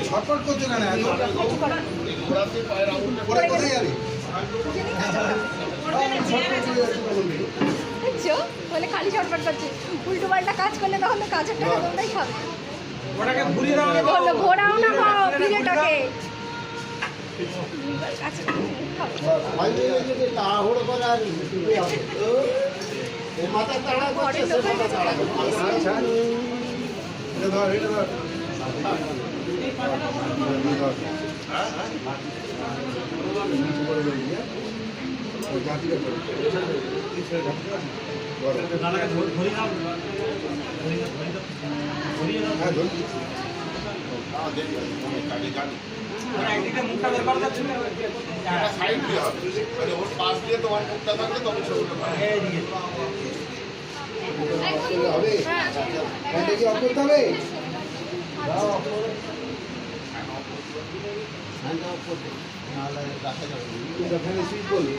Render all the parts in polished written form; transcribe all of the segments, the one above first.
ছটফট করছো কেন? কোথায় যাবে? দেখছো বলে খালি ছটফট করছে, উল্টো পাল্টা কাজ করলে তখন তো কাজের টাকা তোমরাই খাবে। ওটাকে ঘুরিয়ে দাও না, বললো ঘোরাও না ফিরেটাকে। তাড়াহুড়ো করে আর মাথা তাড়া করছে, ঘরের লোকের কাছে আচ্ছা এটা ধর, এটা ধর। হবে এটা কি অফ করতে হবে? এখানে সুইচ বলি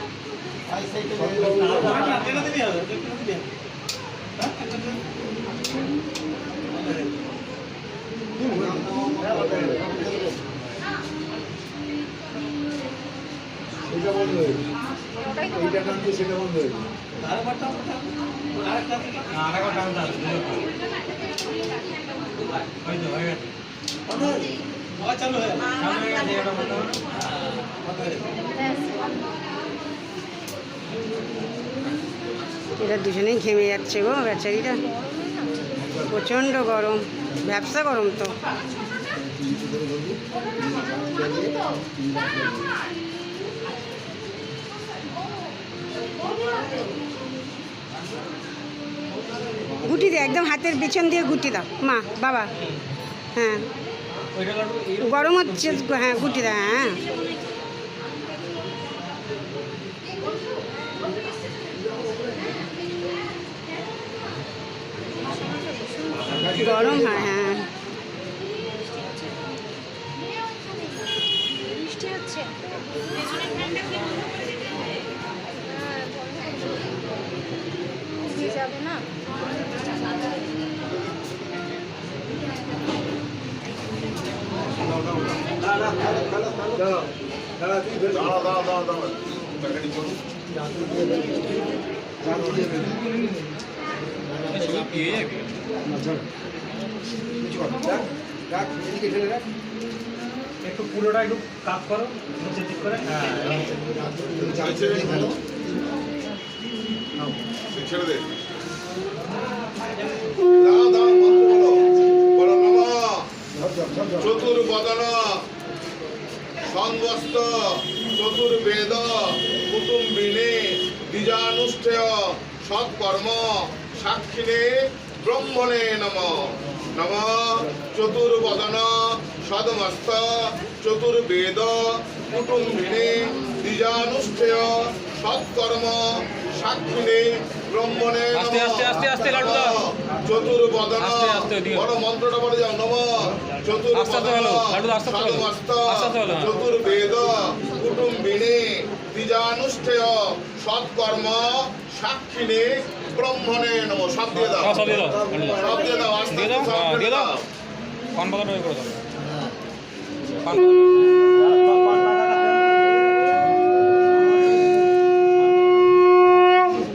এটা বন্ধ হয়ে গেছে, এইটা টানছে সেটা বন্ধ হয়ে গেছে। এরা দুজনেই ঘেমে যাচ্ছে গো বেচারিটা, প্রচণ্ড গরম, ব্যবসা গরম তো। গুটি দে, একদম হাতের পেছন দিয়ে গুটি দাও মা বাবা। হ্যাঁ গরম হচ্ছে, হ্যাঁ গুটি দাও। হ্যাঁ গরম হয়। হ্যাঁ বৃষ্টি হচ্ছে। যাবে না একটু পুরোটা একটু কাজ করো, নিচে দিক করে। ছেড়ে দে, দাও দাও, মন্ত্র বলো, বলো নমঃ চতুর্বদন সংবস্ত চতুর্বেদ কুটুম্বিনে দ্বিজানুষ্ঠেয় সৎকর্ম সাক্ষিণে ব্রহ্মণে নমঃ। নমঃ চতুর্বদন সদমস্ত চতুর্বেদ কুটুম্বিনে দ্বিজানুষ্ঠেয় সৎকর্ম সাক্ষিণে ব্রহ্মণে নমঃ। চতুর্বদন, বড় মন্ত্রটা বলে যাও, নমঃ চতুর্বদন সদমস্ত চতুর্বেদ কুটুম্বিনে দ্বিজানুষ্ঠেয় সৎকর্ম সাক্ষিণে ব্রহ্মণে নমঃ। সব দিয়ে দাও, সব দিয়ে দাও, আস্তে আস্তে সব দিয়ে দাও।